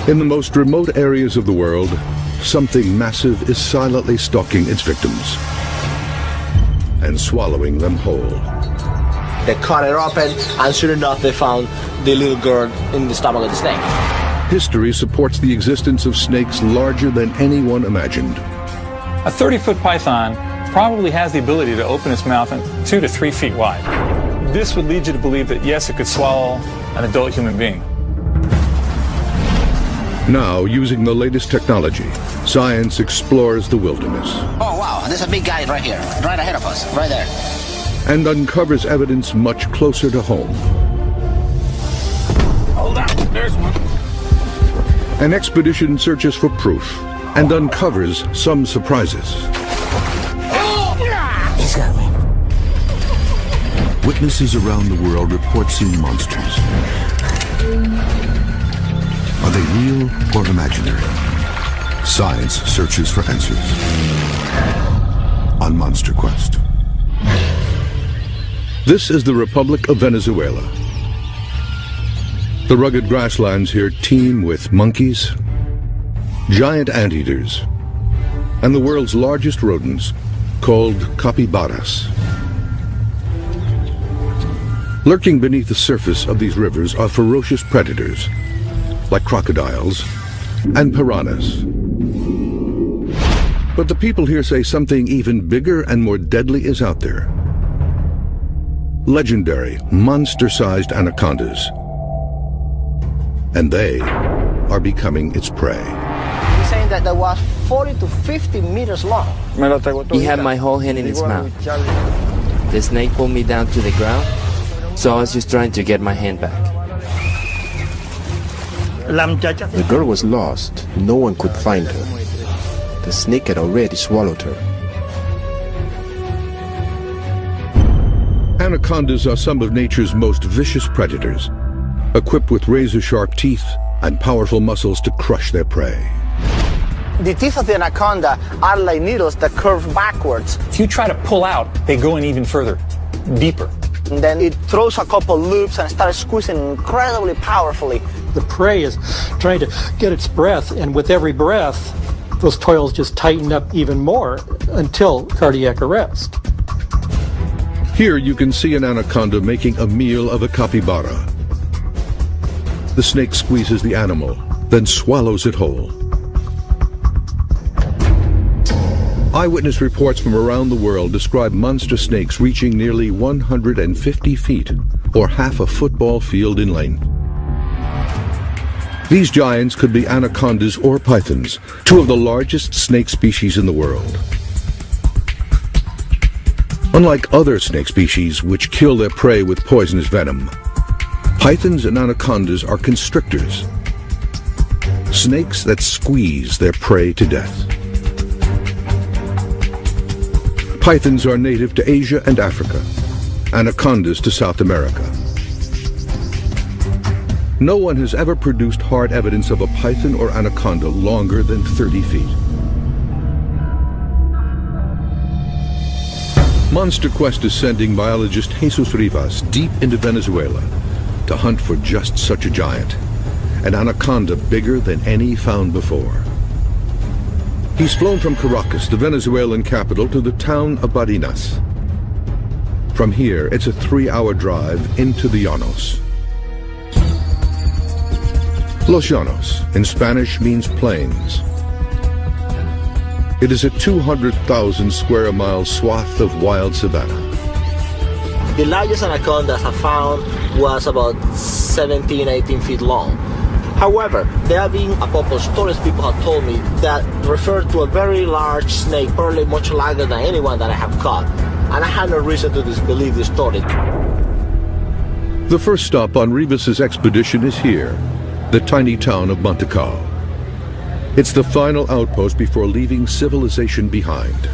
In the most remote areas of the world, something massive is silently stalking its victims and swallowing them whole. They cut it open, and sure enough, they found the little girl in the stomach of the snake. History supports the existence of snakes larger than anyone imagined. A 30-foot python probably has the ability to open its mouth 2 to 3 feet wide. This would lead you to believe that, yes, it could swallow an adult human being. Now, using the latest technology, science explores the wilderness. Oh, wow, there's a big guy right here, right ahead of us, right there. And uncovers evidence much closer to home. Hold on, there's one. An expedition searches for proof and uncovers some surprises. He's got me. Witnesses around the world report seeing monsters. Are they real or imaginary? Science searches for answers on Monster Quest. This is the Republic of Venezuela. The rugged grasslands here teem with monkeys, giant anteaters, and the world's largest rodents, called capybaras. Lurking beneath the surface of these rivers are ferocious predators, like crocodiles and piranhas. But the people here say something even bigger and more deadly is out there. Legendary, monster-sized anacondas. And they are becoming its prey. He's saying that was 40 to 50 meters long. He had my whole hand in his mouth. The snake pulled me down to the ground, so I was just trying to get my hand back. The girl was lost. No one could find her. The snake had already swallowed her. Anacondas are some of nature's most vicious predators, equipped with razor-sharp teeth and powerful muscles to crush their prey. The teeth of the anaconda are like needles that curve backwards. If you try to pull out, they go in even further, deeper. And then it throws a couple loops and starts squeezing incredibly powerfully. The prey is trying to get its breath, and with every breath, those toils just tighten up even more until cardiac arrest. Here you can see an anaconda making a meal of a capybara. The snake squeezes the animal, then swallows it whole. Eyewitness reports from around the world describe monster snakes reaching nearly 150 feet, or half a football field in length. These giants could be anacondas or pythons, two of the largest snake species in the world. Unlike other snake species, which kill their prey with poisonous venom, pythons and anacondas are constrictors, snakes that squeeze their prey to death. Pythons are native to Asia and Africa, anacondas to South America. No one has ever produced hard evidence of a python or anaconda longer than 30 feet. Monster Quest is sending biologist Jesus Rivas deep into Venezuela to hunt for just such a giant, an anaconda bigger than any found before. He's flown from Caracas, the Venezuelan capital, to the town of Barinas. From here, it's a 3-hour drive into the Llanos. Los Llanos, in Spanish, means plains. It is a 200,000 square mile swath of wild savanna. The largest anacondas I found was about 17, 18 feet long. However, there have been a couple of stories people have told me that refer to a very large snake, probably much larger than anyone that I have caught. And I had no reason to disbelieve this story. The first stop on Rivas's expedition is here, the tiny town of Montecao. It's the final outpost before leaving civilization behind.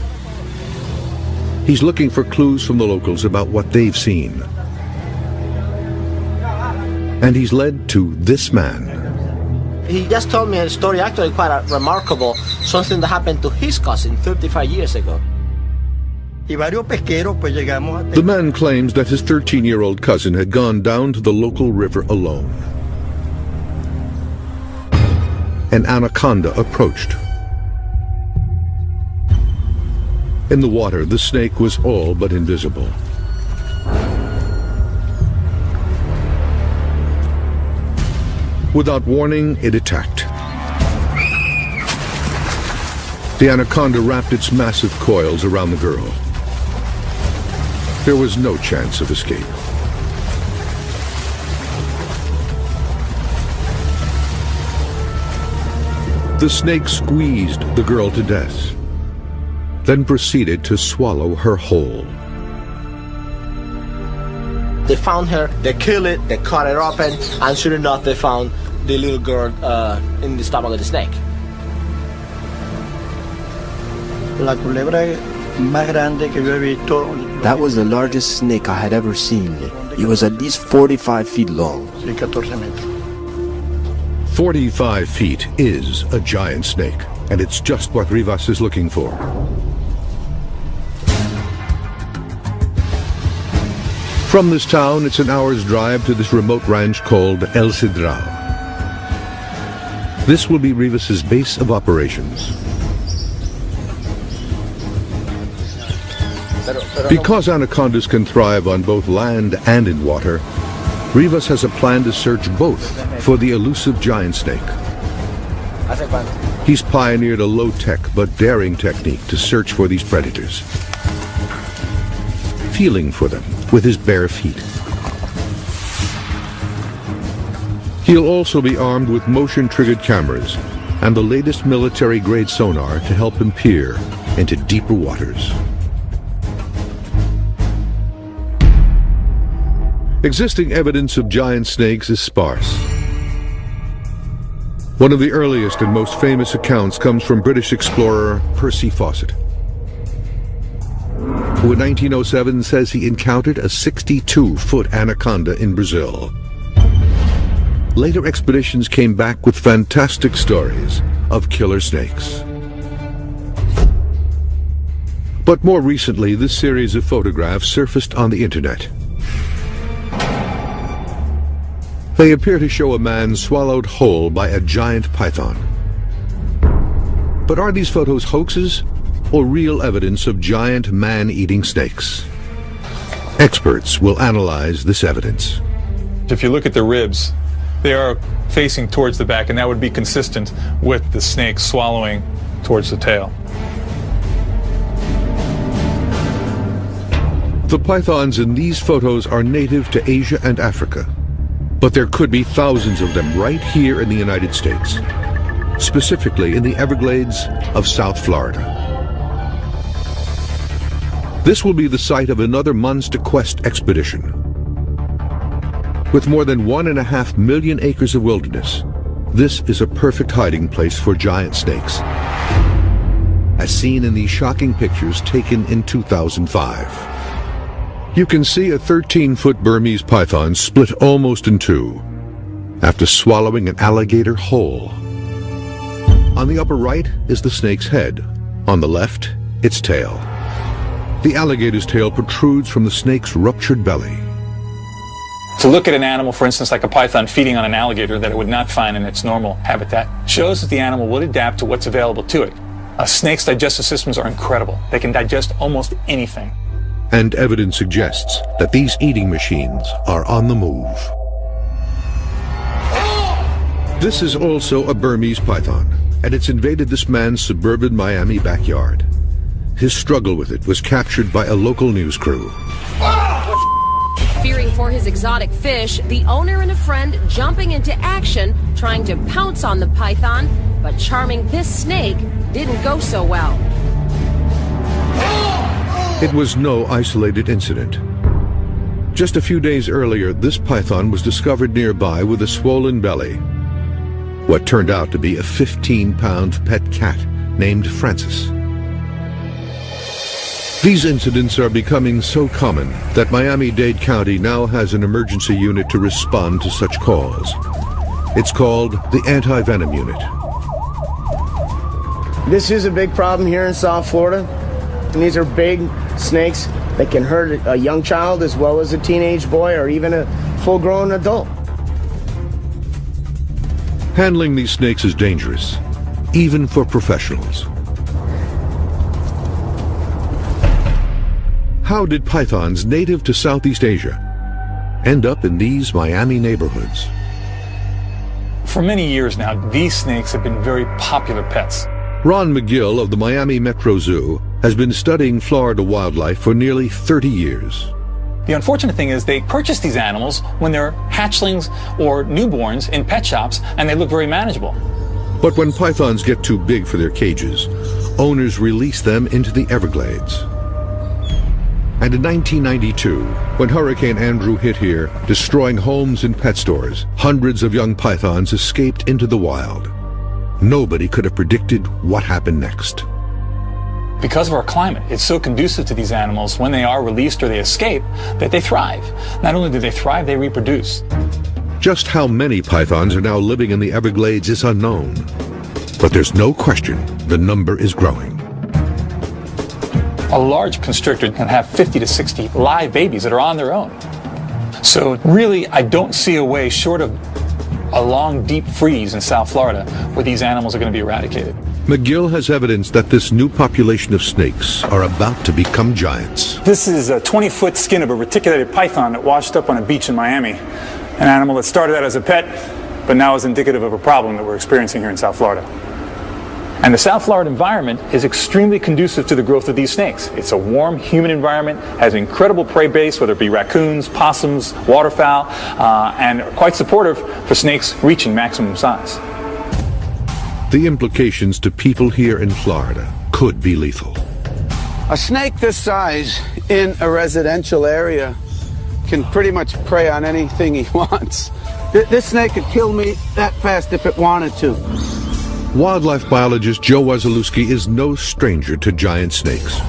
He's looking for clues from the locals about what they've seen. And he's led to this man. He just told me a story, actually quite remarkable, something that happened to his cousin 35 years ago. The man claims that his 13-year-old cousin had gone down to the local river alone. an anaconda approached. In the water, the snake was all but invisible. Without warning, it attacked. The anaconda wrapped its massive coils around the girl. There was no chance of escape. The snake squeezed the girl to death, then proceeded to swallow her whole. They found her, they killed it, they cut it open, and sure enough they found the little girl in the stomach of the snake. That was the largest snake I had ever seen. It was at least 45 feet long. 45 feet is a giant snake, and it's just what Rivas is looking for. From this town, it's an hour's drive to this remote ranch called El Cedral. This will be Rivas's base of operations. Because anacondas can thrive on both land and in water, Rivas has a plan to search both for the elusive giant snake. He's pioneered a low-tech but daring technique to search for these predators, feeling for them with his bare feet. He'll also be armed with motion-triggered cameras and the latest military-grade sonar to help him peer into deeper waters. Existing evidence of giant snakes is sparse. One of the earliest and most famous accounts comes from British explorer Percy Fawcett, who in 1907 says he encountered a 62-foot anaconda in Brazil. Later expeditions came back with fantastic stories of killer snakes. But more recently, this series of photographs surfaced on the internet. They appear to show a man swallowed whole by a giant python. But are these photos hoaxes or real evidence of giant man-eating snakes? Experts will analyze this evidence. If you look at the ribs, they are facing towards the back, and that would be consistent with the snake swallowing towards the tail. The pythons in these photos are native to Asia and Africa, but there could be thousands of them right here in the United States, specifically in the Everglades of South Florida. This will be the site of another monster quest expedition. With more than 1.5 million acres of wilderness, this is a perfect hiding place for giant snakes, as seen in these shocking pictures taken in 2005. You can see a 13-foot Burmese python split almost in two after swallowing an alligator whole. On the upper right is the snake's head. On the left, its tail. The alligator's tail protrudes from the snake's ruptured belly. To look at an animal, for instance, like a python feeding on an alligator that it would not find in its normal habitat, shows that the animal would adapt to what's available to it. A snake's digestive systems are incredible. They can digest almost anything. And evidence suggests that these eating machines are on the move. This is also a Burmese python, and it's invaded this man's suburban Miami backyard. His struggle with it was captured by a local news crew. Fearing for his exotic fish, the owner and a friend jumping into action, trying to pounce on the python, but charming this snake didn't go so well. It was no isolated incident. Just a few days earlier, this python was discovered nearby with a swollen belly. What turned out to be a 15-pound pet cat named Francis. These incidents are becoming so common that Miami-Dade County now has an emergency unit to respond to such calls. It's called the Anti-Venom Unit. This is a big problem here in South Florida. And these are big snakes that can hurt a young child as well as a teenage boy or even a full-grown adult. Handling these snakes is dangerous, even for professionals. How did pythons native to Southeast Asia end up in these Miami neighborhoods? For many years now, these snakes have been very popular pets. Ron McGill of the Miami Metro Zoo has been studying Florida wildlife for nearly 30 years. The unfortunate thing is they purchase these animals when they're hatchlings or newborns in pet shops, and they look very manageable. But when pythons get too big for their cages, owners release them into the Everglades. And in 1992, when Hurricane Andrew hit here, destroying homes and pet stores, hundreds of young pythons escaped into the wild. Nobody could have predicted what happened next. Because of our climate, it's so conducive to these animals when they are released or they escape that they thrive. Not only do they thrive, they reproduce. Just how many pythons are now living in the Everglades is unknown. But there's no question the number is growing. A large constrictor can have 50 to 60 live babies that are on their own. So really, I don't see a way short of a long, deep freeze in South Florida where these animals are going to be eradicated. McGill has evidence that this new population of snakes are about to become giants. This is a 20-foot skin of a reticulated python that washed up on a beach in Miami. An animal that started out as a pet, but now is indicative of a problem that we're experiencing here in South Florida. And the South Florida environment is extremely conducive to the growth of these snakes. It's a warm, humid environment, has an incredible prey base, whether it be raccoons, possums, waterfowl, and quite supportive for snakes reaching maximum size. The implications to people here in Florida could be lethal. A snake this size in a residential area can pretty much prey on anything he wants. This snake could kill me that fast if it wanted to. Wildlife biologist Joe Wasilewski is no stranger to giant snakes.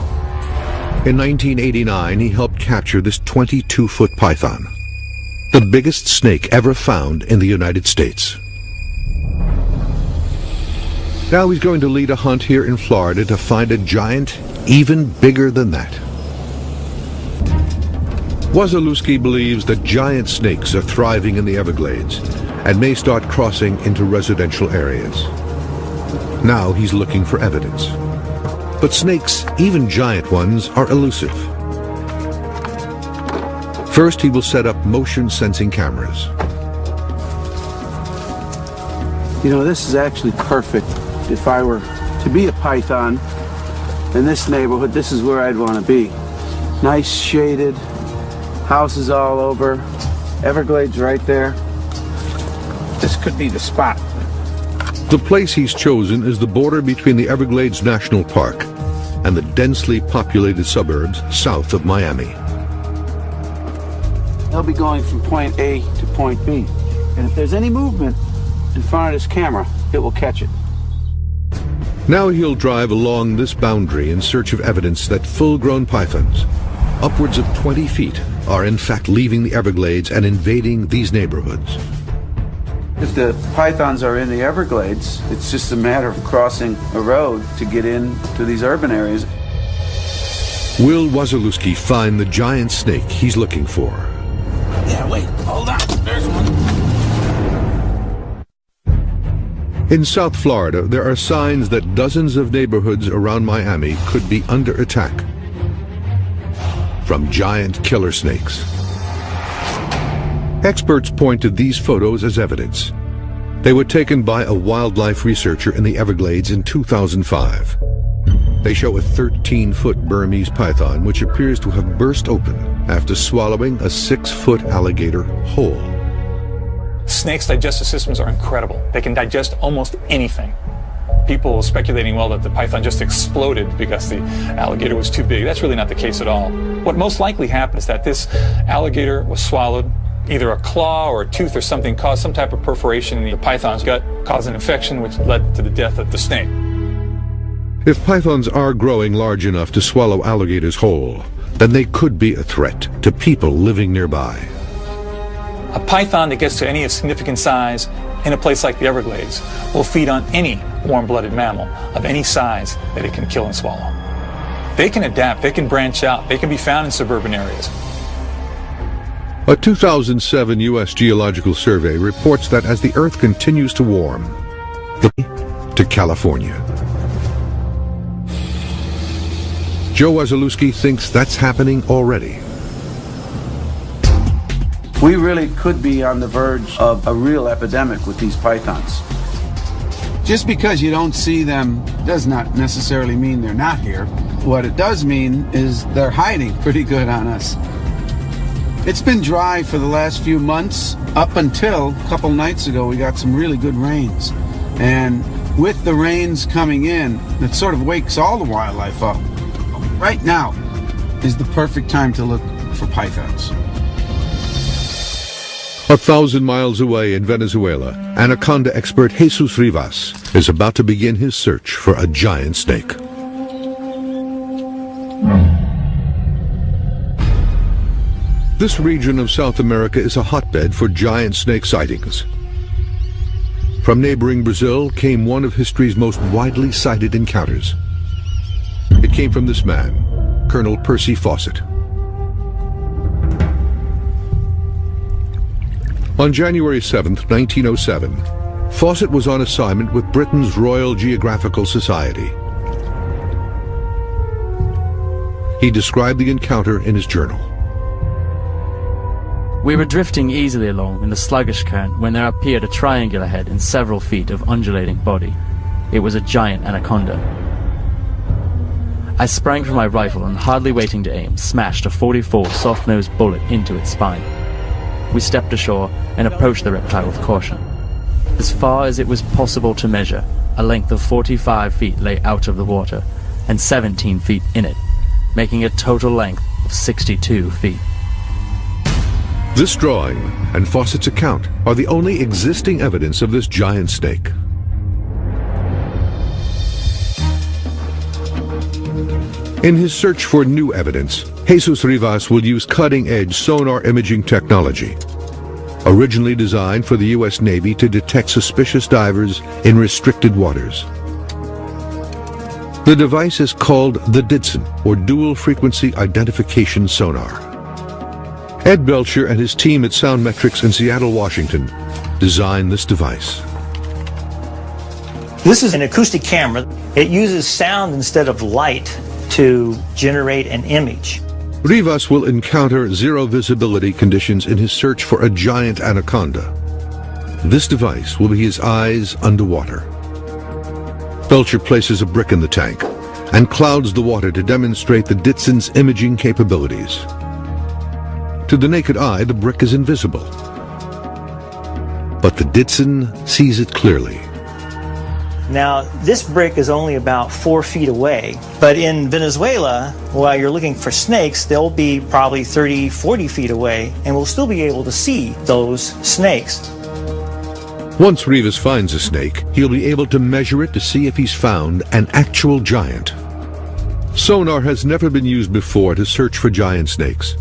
In 1989, he helped capture this 22-foot python, the biggest snake ever found in the United States. Now he's going to lead a hunt here in Florida to find a giant even bigger than that. Wasilewski believes that giant snakes are thriving in the Everglades and may start crossing into residential areas. Now he's looking for evidence. But snakes, even giant ones, are elusive. First, he will set up motion-sensing cameras. You know, this is actually perfect. If I were to be a python in this neighborhood, this is where I'd want to be. Nice shaded, houses all over, Everglades right there. This could be the spot. The place he's chosen is the border between the Everglades National Park and the densely populated suburbs south of Miami. They'll be going from point A to point B. And if there's any movement in front of this camera, it will catch it. Now he'll drive along this boundary in search of evidence that full-grown pythons, upwards of 20 feet, are in fact leaving the Everglades and invading these neighborhoods. If the pythons are in the Everglades, it's just a matter of crossing a road to get into these urban areas. Will Wasilewski find the giant snake he's looking for? Yeah, wait, hold on, there's one. In South Florida, there are signs that dozens of neighborhoods around Miami could be under attack from giant killer snakes. Experts point to these photos as evidence. They were taken by a wildlife researcher in the Everglades in 2005. They show a 13-foot Burmese python which appears to have burst open after swallowing a 6-foot alligator whole. Snakes' digestive systems are incredible. They can digest almost anything. People speculating, well, that the python just exploded because the alligator was too big. That's really not the case at all. What most likely happened is that this alligator was swallowed. Either a claw or a tooth or something caused some type of perforation in the python's gut, caused an infection which led to the death of the snake. If pythons are growing large enough to swallow alligators whole, then they could be a threat to people living nearby. A python that gets to any significant size in a place like the Everglades will feed on any warm-blooded mammal of any size that it can kill and swallow. They can adapt, they can branch out, they can be found in suburban areas. A 2007 U.S. Geological Survey reports that as the Earth continues to warm, to California. Joe Wasilewski thinks that's happening already. We really could be on the verge of a real epidemic with these pythons. Just because you don't see them does not necessarily mean they're not here. What it does mean is they're hiding pretty good on us. It's been dry for the last few months, up until a couple nights ago we got some really good rains. And with the rains coming in, it sort of wakes all the wildlife up. Right now is the perfect time to look for pythons. 1,000 miles away in Venezuela, Anaconda expert Jesus Rivas is about to begin his search for a giant snake. This region of South America is a hotbed for giant snake sightings. From neighboring Brazil came one of history's most widely cited encounters. It came from this man, Colonel Percy Fawcett. On January 7, 1907, Fawcett was on assignment with Britain's Royal Geographical Society. He described the encounter in his journal. We were drifting easily along in the sluggish current when there appeared a triangular head and several feet of undulating body. It was a giant anaconda. I sprang for my rifle and, hardly waiting to aim, smashed a .44 soft-nosed bullet into its spine. We stepped ashore and approached the reptile with caution. As far as it was possible to measure, a length of 45 feet lay out of the water and 17 feet in it, making a total length of 62 feet. This drawing and Fawcett's account are the only existing evidence of this giant snake. In his search for new evidence, Jesus Rivas will use cutting-edge sonar imaging technology, originally designed for the U.S. Navy to detect suspicious divers in restricted waters. The device is called the DIDSON, or Dual Frequency Identification Sonar. Ed Belcher and his team at Soundmetrics in Seattle, Washington, designed this device. This is an acoustic camera. It uses sound instead of light to generate an image. Rivas will encounter zero visibility conditions in his search for a giant anaconda. This device will be his eyes underwater. Belcher places a brick in the tank and clouds the water to demonstrate the DIDSON's imaging capabilities. To the naked eye, the brick is invisible, but the DIDSON sees it clearly. Now, this brick is only about 4 feet away, but in Venezuela, while you're looking for snakes, they'll be probably 30, 40 feet away, and we'll still be able to see those snakes. Once Rivas finds a snake, he'll be able to measure it to see if he's found an actual giant. Sonar has never been used before to search for giant snakes,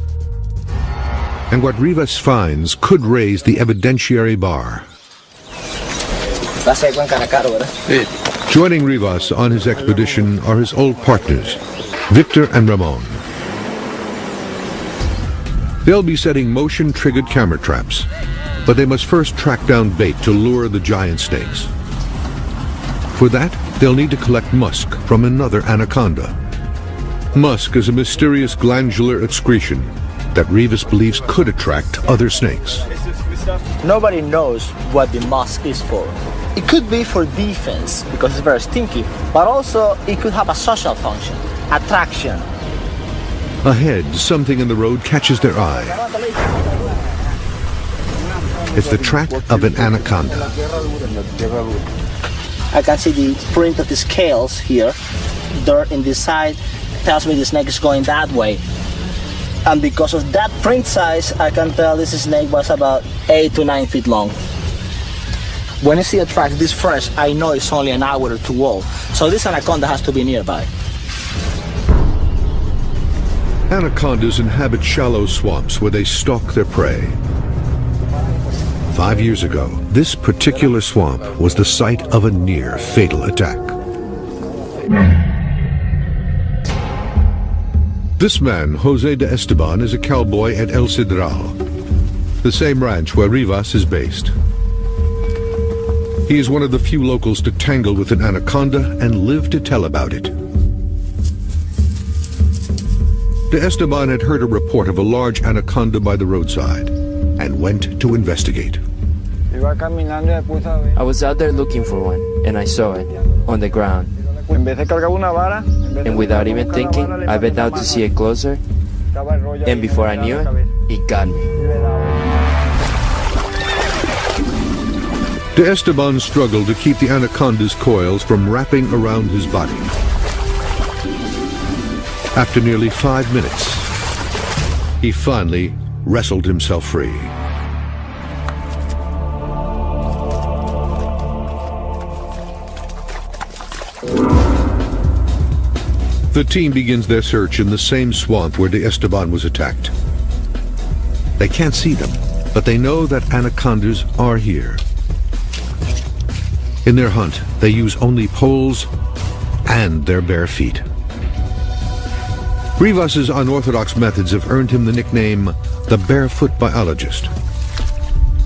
and what Rivas finds could raise the evidentiary bar. Joining Rivas on his expedition are his old partners, Victor and Ramon. They'll be setting motion-triggered camera traps, but they must first track down bait to lure the giant snakes. For that, they'll need to collect musk from another anaconda. Musk is a mysterious glandular excretion that Rivas believes could attract other snakes. Nobody knows what the musk is for. It could be for defense, because it's very stinky, but also it could have a social function, attraction. Ahead, something in the road catches their eye. It's the track of an anaconda. I can see the print of the scales here. Dirt in this side tells me the snake is going that way. And because of that print size, I can tell this snake was about 8 to 9 feet long. When I see a track this fresh, I know it's only an hour or two old. So this anaconda has to be nearby. Anacondas inhabit shallow swamps where they stalk their prey. 5 years ago, this particular swamp was the site of a near-fatal attack. This man, Jose de Esteban, is a cowboy at El Cedral. the same ranch where Rivas is based. He is one of the few locals to tangle with an anaconda and live to tell about it. De Esteban had heard a report of a large anaconda by the roadside and went to investigate. I was out there looking for one, and I saw it on the ground. And without even thinking, I bent down to see it closer, and before I knew it, it got me. De Esteban struggled to keep the anaconda's coils from wrapping around his body. After nearly 5 minutes, he finally wrestled himself free. The team begins their search in the same swamp where De Esteban was attacked. They can't see them, but they know that anacondas are here. In their hunt, they use only poles and their bare feet. Rivas's unorthodox methods have earned him the nickname the Barefoot Biologist.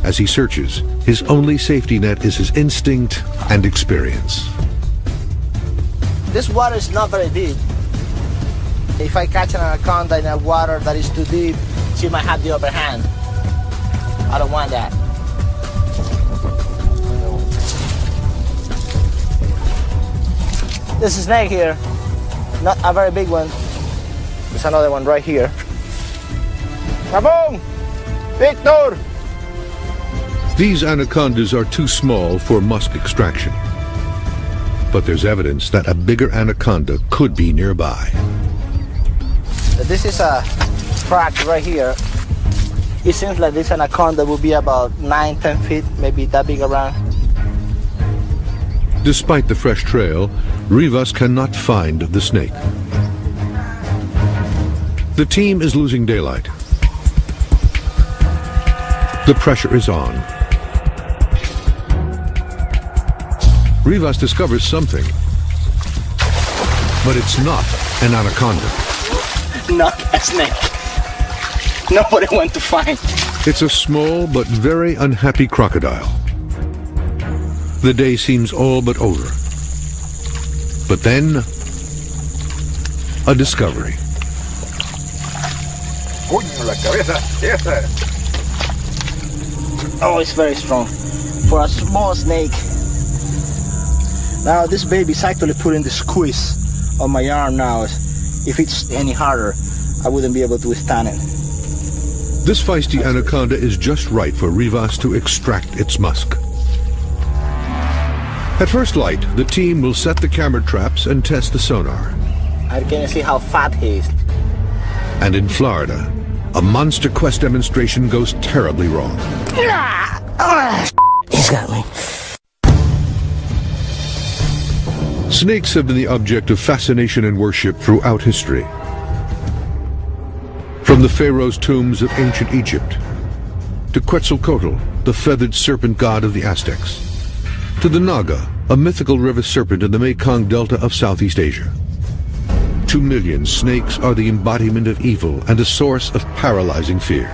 As he searches, his only safety net is his instinct and experience. This water is not very deep. If I catch an anaconda in a water that is too deep, she might have the upper hand. I don't want that. This snake here, not a very big one. There's another one right here. Rabong! Victor! These anacondas are too small for musk extraction. But there's evidence that a bigger anaconda could be nearby. This is a crack right here. It seems like this anaconda will be about 9-10 feet, maybe that big around. Despite the fresh trail, Rivas cannot find the snake. The team is losing daylight. The pressure is on. Rivas discovers something, but it's not an anaconda. Not a snake. Nobody went to find. It's a small but very unhappy crocodile. The day seems all but over. But then, a discovery. Oh, it's very strong. For a small snake. Now this baby's actually putting the squeeze on my arm now. If it's any harder, I wouldn't be able to withstand it. This feisty anaconda is just right for Rivas to extract its musk. At first light, the team will set the camera traps and test the sonar. I can see how fat he is. And in Florida, a monster quest demonstration goes terribly wrong. He's got me. Snakes have been the object of fascination and worship throughout history. From the pharaoh's tombs of ancient Egypt, to Quetzalcoatl, the feathered serpent god of the Aztecs, to the Naga, a mythical river serpent in the Mekong Delta of Southeast Asia. 2 million snakes are the embodiment of evil and a source of paralyzing fear.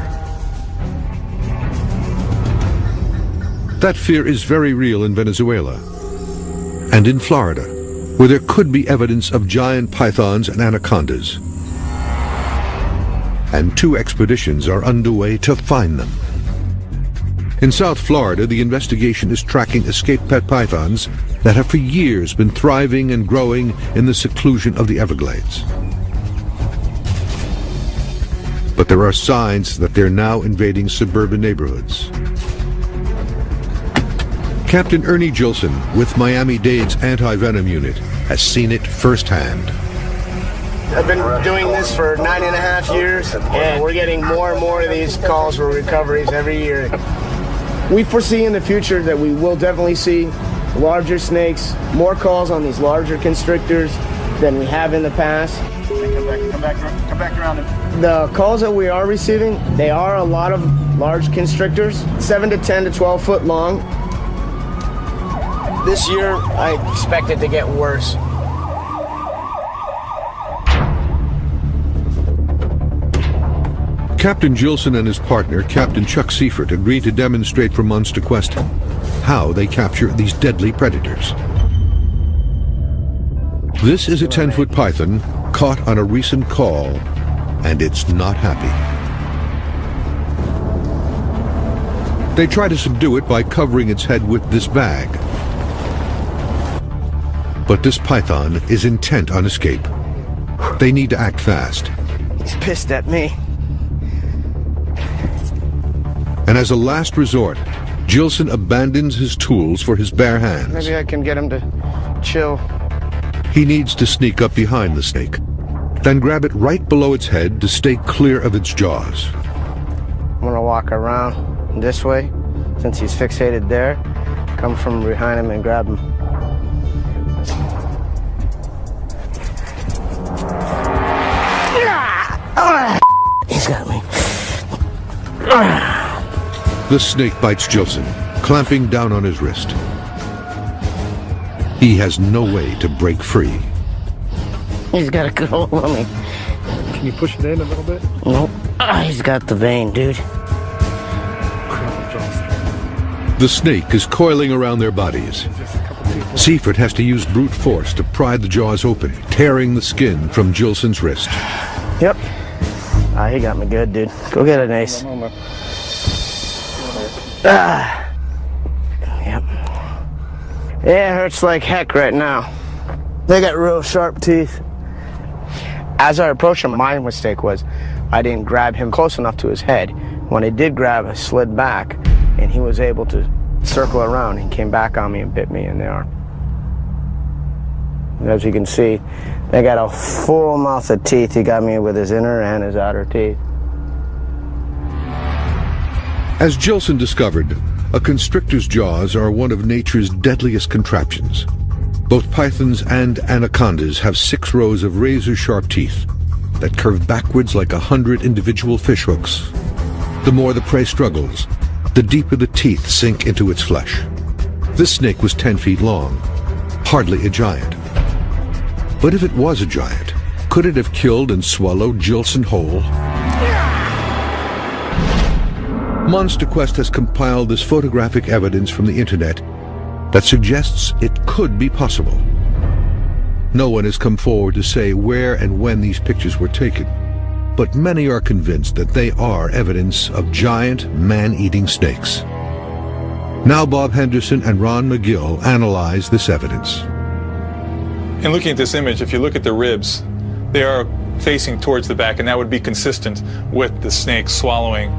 That fear is very real in Venezuela and in Florida, where there could be evidence of giant pythons and anacondas. And 2 expeditions are underway to find them. In South Florida, the investigation is tracking escaped pet pythons that have for years been thriving and growing in the seclusion of the Everglades. But there are signs that they're now invading suburban neighborhoods. Captain Ernie Gilson, with Miami-Dade's anti-venom unit, has seen it firsthand. I've been doing this for 9.5 years, and we're getting more and more of these calls for recoveries every year. We foresee in the future that we will definitely see larger snakes, more calls on these larger constrictors than we have in the past. Come back around. The calls that we are receiving, they are a lot of large constrictors, 7 to 10 to 12 foot long. This year, I expect it to get worse. Captain Gilson and his partner, Captain Chuck Seifert, agreed to demonstrate for Monster Quest how they capture these deadly predators. This is a 10-foot python caught on a recent call, and it's not happy. They try to subdue it by covering its head with this bag. But this python is intent on escape. They need to act fast. He's pissed at me. And as a last resort, Gilson abandons his tools for his bare hands. Maybe I can get him to chill. He needs to sneak up behind the snake, then grab it right below its head to stay clear of its jaws. I'm gonna walk around this way, since he's fixated there. Come from behind him and grab him. He's got me. The snake bites Gilson, clamping down on his wrist. He has no way to break free. He's got a good hold on me. Can you push it in a little bit? Nope. He's got the vein, dude. The snake is coiling around their bodies. Seifert has to use brute force to pry the jaws open, tearing the skin from Gilson's wrist. Yep. He got me good, dude. Go get it, Ace. Yep. Yeah, it hurts like heck right now. They got real sharp teeth. As I approached him, my mistake was I didn't grab him close enough to his head. When I did grab, I slid back, and he was able to circle around and came back on me and bit me in the arm. As you can see, they got a full mouth of teeth. He got me with his inner and his outer teeth. As Gilson discovered, a constrictor's jaws are one of nature's deadliest contraptions. Both pythons and anacondas have 6 rows of razor-sharp teeth that curve backwards like 100 individual fishhooks. The more the prey struggles, the deeper the teeth sink into its flesh. This snake was 10 feet long, hardly a giant. But if it was a giant, could it have killed and swallowed Gilson whole? Monster Quest has compiled this photographic evidence from the internet that suggests it could be possible. No one has come forward to say where and when these pictures were taken, but many are convinced that they are evidence of giant man-eating snakes. Now Bob Henderson and Ron McGill analyze this evidence. In looking at this image, if you look at the ribs, they are facing towards the back, and that would be consistent with the snake swallowing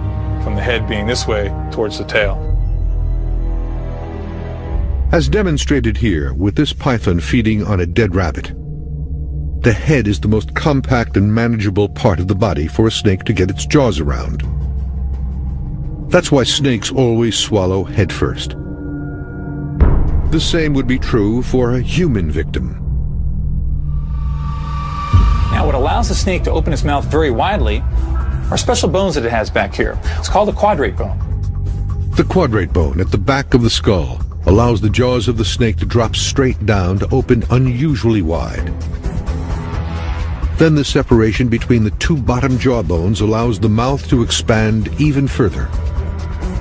from the head being this way towards the tail. As demonstrated here with this python feeding on a dead rabbit, the head is the most compact and manageable part of the body for a snake to get its jaws around. That's why snakes always swallow head first. The same would be true for a human victim. Now, what allows the snake to open its mouth very widely are special bones that it has back here. It's called the quadrate bone. The quadrate bone at the back of the skull allows the jaws of the snake to drop straight down to open unusually wide. Then the separation between the 2 bottom jaw bones allows the mouth to expand even further,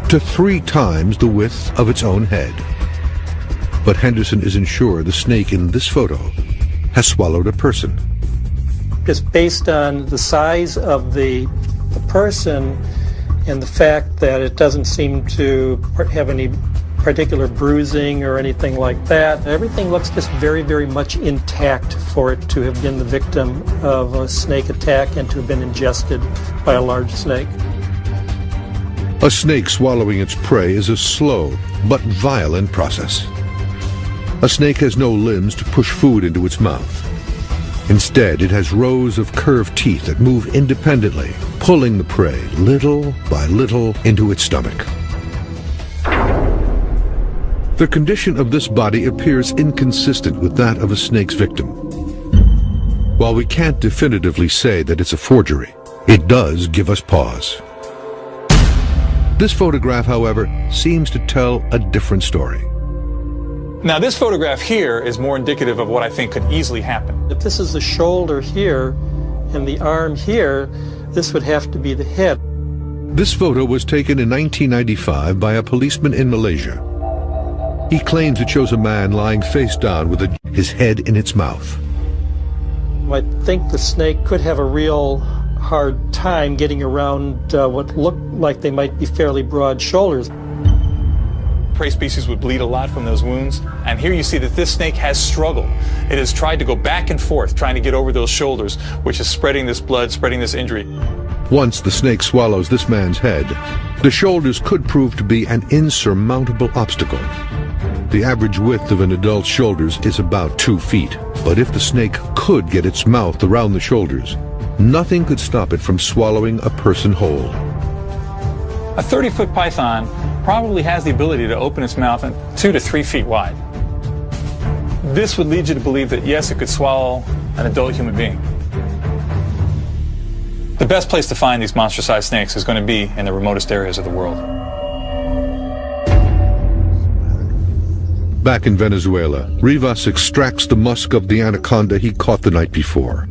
to 3 times the width of its own head. But Henderson isn't sure the snake in this photo has swallowed a person. Just based on the size of the person and the fact that it doesn't seem to have any particular bruising or anything like that, everything looks just very, very much intact for it to have been the victim of a snake attack and to have been ingested by a large snake. A snake swallowing its prey is a slow but violent process. A snake has no limbs to push food into its mouth. Instead, it has rows of curved teeth that move independently, pulling the prey little by little into its stomach. The condition of this body appears inconsistent with that of a snake's victim. While we can't definitively say that it's a forgery, it does give us pause. This photograph, however, seems to tell a different story. Now, this photograph here is more indicative of what I think could easily happen. If this is the shoulder here and the arm here, this would have to be the head. This photo was taken in 1995 by a policeman in Malaysia. He claims it shows a man lying face down with his head in its mouth. I think the snake could have a real hard time getting around what looked like they might be fairly broad shoulders. Prey species would bleed a lot from those wounds, and here you see that this snake has struggled. It has tried to go back and forth, trying to get over those shoulders, which is spreading this blood, spreading this injury. Once the snake swallows this man's head, the shoulders could prove to be an insurmountable obstacle. The average width of an adult's shoulders is about 2 feet, but if the snake could get its mouth around the shoulders, nothing could stop it from swallowing a person whole. A 30-foot python probably has the ability to open its mouth 2 to 3 feet wide. This would lead you to believe that, yes, it could swallow an adult human being. The best place to find these monster-sized snakes is going to be in the remotest areas of the world. Back in Venezuela, Rivas extracts the musk of the anaconda he caught the night before.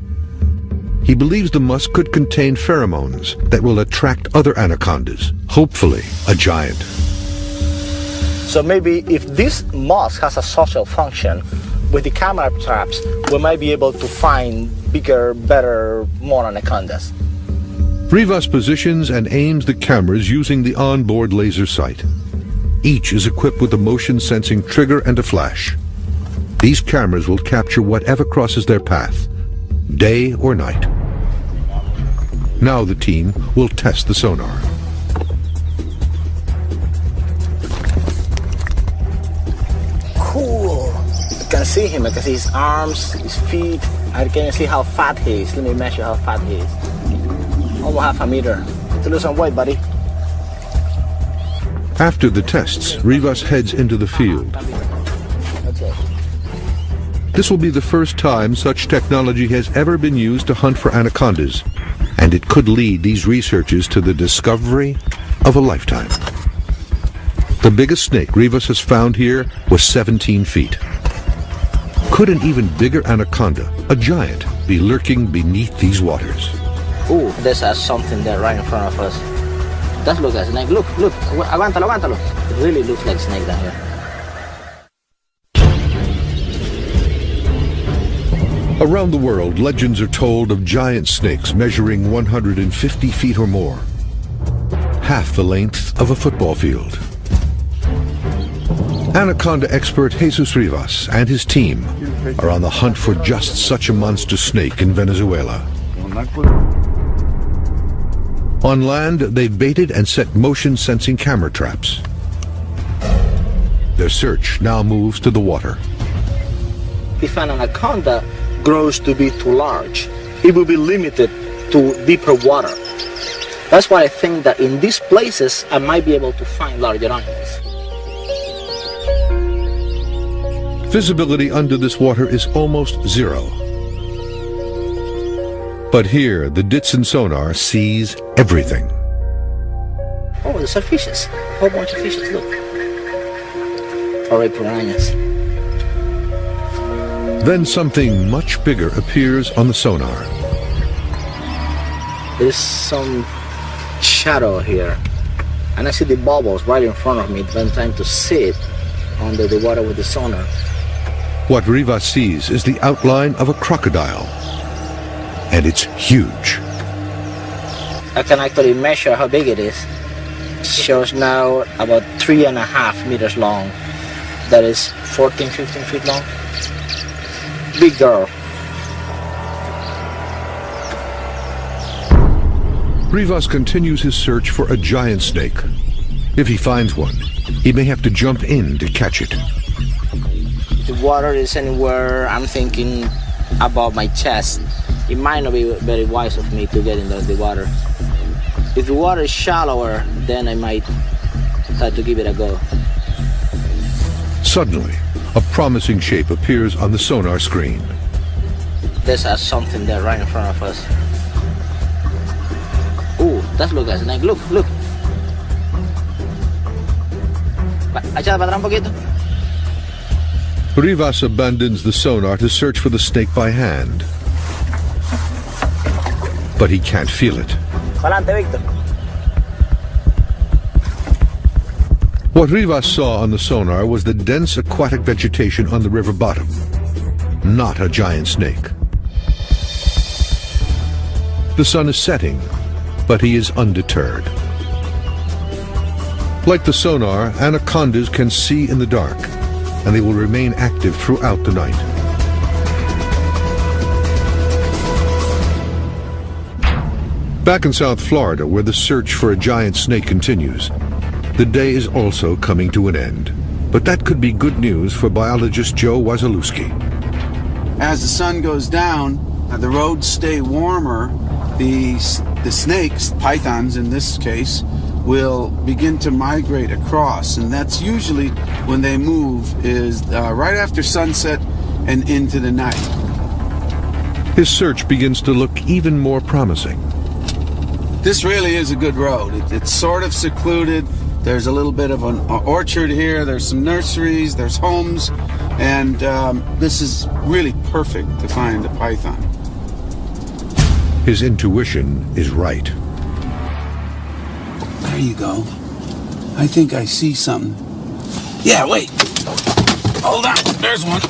He believes the musk could contain pheromones that will attract other anacondas, hopefully a giant. So maybe if this musk has a social function, with the camera traps, we might be able to find bigger, better, more anacondas. Rivas positions and aims the cameras using the onboard laser sight. Each is equipped with a motion-sensing trigger and a flash. These cameras will capture whatever crosses their path, day or night. Now the team will test the sonar. Cool. I can see him. I can see his arms, his feet. I can see how fat he is. Let me measure how fat he is. Almost 1/2 meter. To lose some weight, buddy. After the tests, Rivas heads into the field. Okay. This will be the first time such technology has ever been used to hunt for anacondas, and it could lead these researchers to the discovery of a lifetime. The biggest snake Rivas has found here was 17 feet. Could an even bigger anaconda, a giant, be lurking beneath these waters? Ooh, there's something there right in front of us. That looks like a snake. Look, look. Aguántalo, aguántalo. It really looks like a snake down here. Around the world, legends are told of giant snakes measuring 150 feet or more, half the length of a football field. Anaconda expert Jesus Rivas and his team are on the hunt for just such a monster snake in Venezuela. On land, they've baited and set motion-sensing camera traps. Their search now moves to the water. If an anaconda grows to be too large, it will be limited to deeper water. That's why I think that in these places, I might be able to find larger animals. Visibility under this water is almost zero. But here, the Ditson sonar sees everything. Oh, there's fishes. A whole bunch of fishes, look. Or piranhas. Then something much bigger appears on the sonar. There's some shadow here. And I see the bubbles right in front of me, but I'm trying to see it under the water with the sonar. What Rivas sees is the outline of a crocodile. And it's huge. I can actually measure how big it is. It shows now about 3.5 meters long. That is 14, 15 feet long. Big girl. Rivas continues his search for a giant snake. If he finds one, he may have to jump in to catch it. The water is anywhere, I'm thinking, above my chest. It might not be very wise of me to get into the water. If the water is shallower, then I might try to give it a go. Suddenly, a promising shape appears on the sonar screen. There's something there right in front of us. Ooh, that looks like a snake. Look, look. Echada para atrás un poquito. Rivas abandons the sonar to search for the snake by hand. But he can't feel it. Adelante, Víctor. What Rivas saw on the sonar was the dense aquatic vegetation on the river bottom, not a giant snake. The sun is setting, but he is undeterred. Like the sonar, anacondas can see in the dark, and they will remain active throughout the night. Back in South Florida, where the search for a giant snake continues, the day is also coming to an end. But that could be good news for biologist Joe Wasilewski. As the sun goes down, the roads stay warmer, the snakes, pythons in this case, will begin to migrate across, and that's usually when they move is right after sunset and into the night. His search begins to look even more promising. This really is a good road. It's sort of secluded. There's a little bit of an orchard here. There's some nurseries. There's homes. And this is really perfect to find a python. His intuition is right. There you go. I think I see something. Yeah, wait. Hold on. There's one.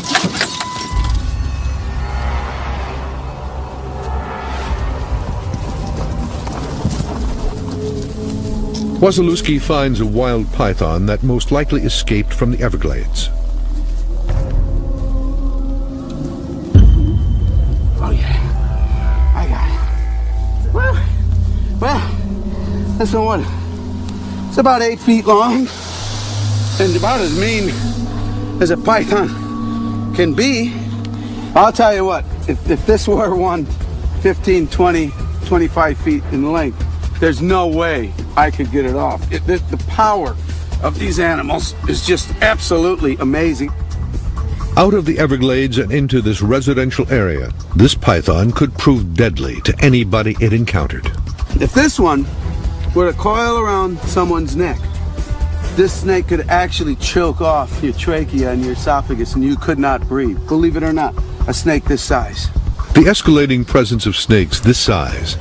Wasilewski finds a wild python that most likely escaped from the Everglades. Oh yeah, I got it. Well, that's no one. It's about 8 feet long and about as mean as a python can be. I'll tell you what, if this were one 15, 20, 25 feet in length, there's no way I could get it off. The power of these animals is just absolutely amazing. Out of the Everglades and into this residential area, this python could prove deadly to anybody it encountered. If this one were to coil around someone's neck, this snake could actually choke off your trachea and your esophagus and you could not breathe. Believe it or not, a snake this size. The escalating presence of snakes this size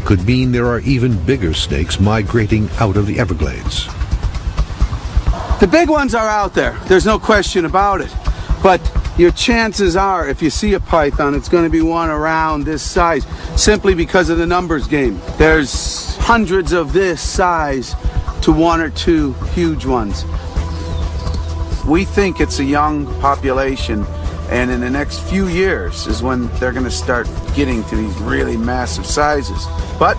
could mean there are even bigger snakes migrating out of the Everglades. The big ones are out there, there's no question about it. But your chances are, if you see a python, it's going to be one around this size, simply because of the numbers game. There's hundreds of this size to 1 or 2 huge ones. We think it's a young population, and in the next few years is when they're going to start getting to these really massive sizes. But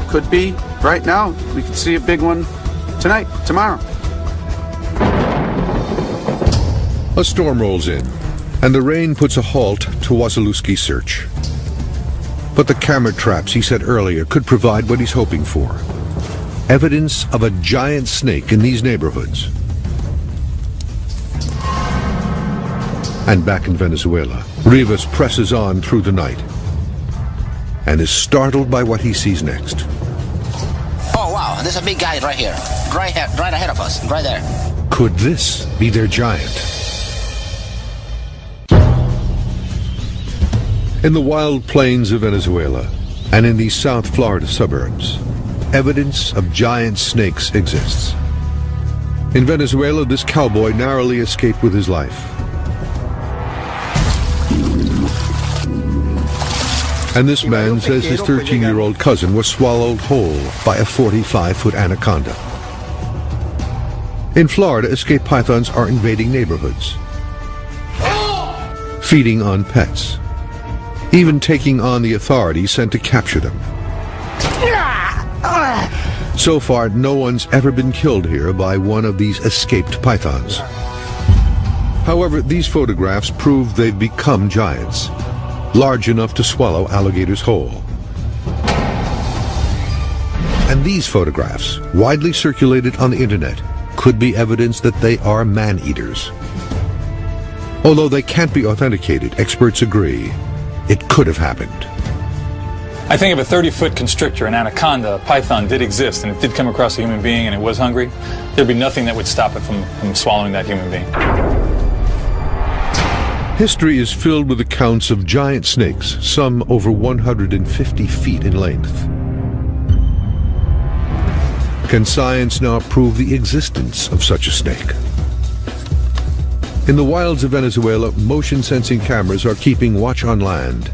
could be right now. We could see a big one tonight, tomorrow. A storm rolls in, and the rain puts a halt to Wasilewski's search. But the camera traps he set earlier could provide what he's hoping for. Evidence of a giant snake in these neighborhoods. And back in Venezuela, Rivas presses on through the night and is startled by what he sees next. Oh wow, there's a big guy right here. Right ahead of us, right there. Could this be their giant? In the wild plains of Venezuela and in these South Florida suburbs, evidence of giant snakes exists. In Venezuela, this cowboy narrowly escaped with his life. And this man says his 13-year-old cousin was swallowed whole by a 45-foot anaconda. In Florida, escaped pythons are invading neighborhoods, feeding on pets, even taking on the authorities sent to capture them. So far, no one's ever been killed here by one of these escaped pythons. However, these photographs prove they've become giants, large enough to swallow alligators whole. And these photographs, widely circulated on the internet, could be evidence that they are man-eaters. Although they can't be authenticated, experts agree it could have happened. I think if a 30-foot constrictor, an anaconda, a python did exist and it did come across a human being and it was hungry, there'd be nothing that would stop it from swallowing that human being. History is filled with accounts of giant snakes, some over 150 feet in length. Can science now prove the existence of such a snake? In the wilds of Venezuela, motion-sensing cameras are keeping watch on land.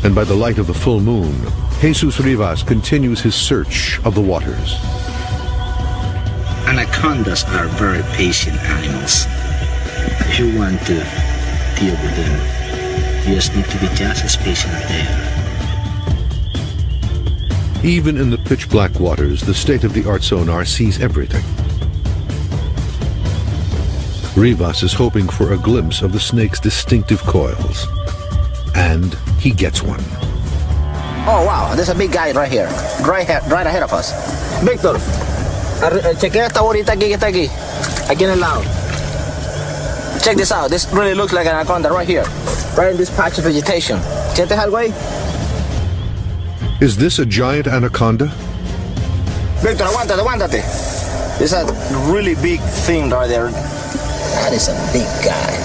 And by the light of the full moon, Jesus Rivas continues his search of the waters. Anacondas are very patient animals. If you want to deal with them, you just need to be just as patient as they are. Even in the pitch-black waters, the state-of-the-art sonar sees everything. Rivas is hoping for a glimpse of the snake's distinctive coils. And he gets one. Oh wow, there's a big guy right here. Right ahead of us. Víctor, chequea esta bolita aquí que está aquí. Aquí en el lado. Check this out. This really looks like an anaconda right here. Right in this patch of vegetation. ¿Sientes algo ahí? Is this a giant anaconda? Víctor, aguántate. There's a really big thing right there. That is a big guy.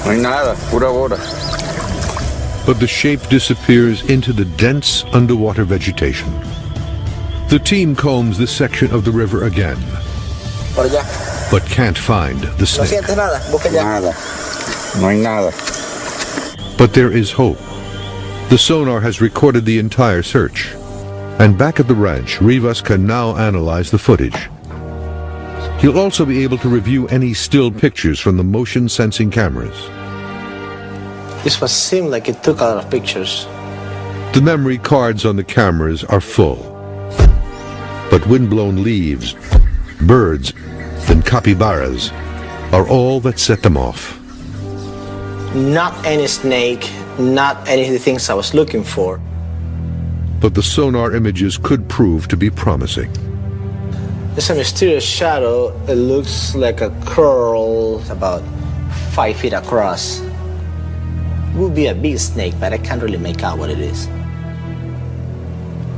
No hay nada, pura bola. But the shape disappears into the dense underwater vegetation. The team combs this section of the river again, Por allá. but can't find the No snake. sientes nada, busca allá. Nada. No hay nada. But there is hope. The sonar has recorded the entire search. And back at the ranch, Rivas can now analyze the footage. He'll also be able to review any still pictures from the motion-sensing cameras. This was seemed like it took a lot of pictures. The memory cards on the cameras are full. But windblown leaves, birds, and capybaras are all that set them off. Not any snake, not any of the things I was looking for. But the sonar images could prove to be promising. There's a mysterious shadow. It looks like a curl about 5 feet across. It would be a big snake, but I can't really make out what it is.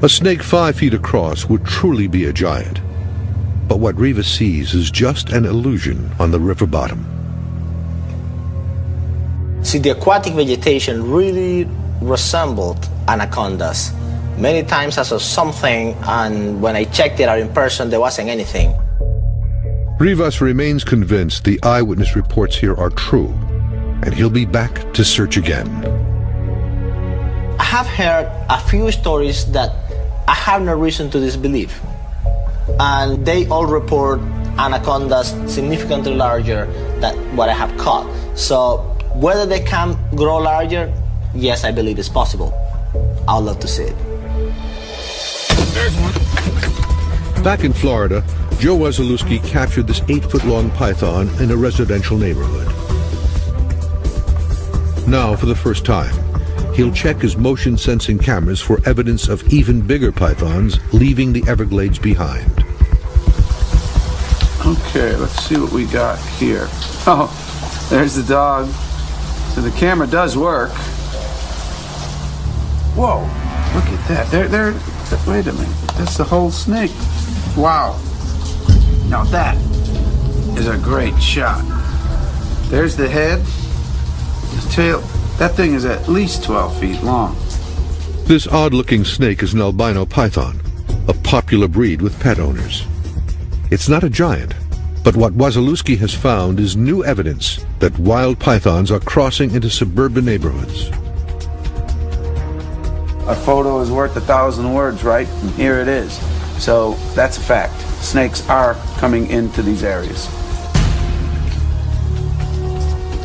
A snake 5 feet across would truly be a giant. But what Rivas sees is just an illusion on the river bottom. See, the aquatic vegetation really resembled anacondas. Many times I saw something, and when I checked it out in person, there wasn't anything. Rivas remains convinced the eyewitness reports here are true, and he'll be back to search again. I have heard a few stories that I have no reason to disbelieve, and they all report anacondas significantly larger than what I have caught. So whether they can grow larger, yes, I believe it's possible. I'd love to see it. Back in Florida, Joe Wasilewski captured this 8-foot-long python in a residential neighborhood. Now, for the first time, he'll check his motion-sensing cameras for evidence of even bigger pythons leaving the Everglades behind. Okay, let's see what we got here. Oh, there's the dog. So the camera does work. Whoa, look at that. Wait a minute. That's the whole snake. Wow. Now that is a great shot. There's the head, the tail. That thing is at least 12 feet long. This odd-looking snake is an albino python, a popular breed with pet owners. It's not a giant, but what Wasilewski has found is new evidence that wild pythons are crossing into suburban neighborhoods. A photo is worth 1,000 words, right? And here it is. So that's a fact. Snakes are coming into these areas.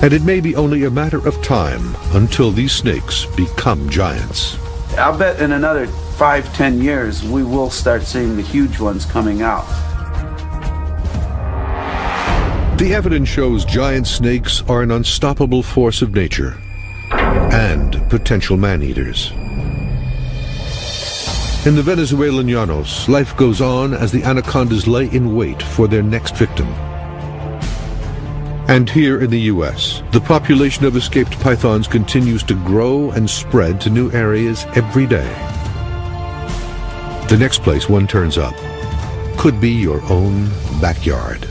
And it may be only a matter of time until these snakes become giants. I'll bet in another 5-10 years we will start seeing the huge ones coming out. The evidence shows giant snakes are an unstoppable force of nature and potential man-eaters. In the Venezuelan llanos, life goes on as the anacondas lay in wait for their next victim. And here in the U.S., the population of escaped pythons continues to grow and spread to new areas every day. The next place one turns up could be your own backyard.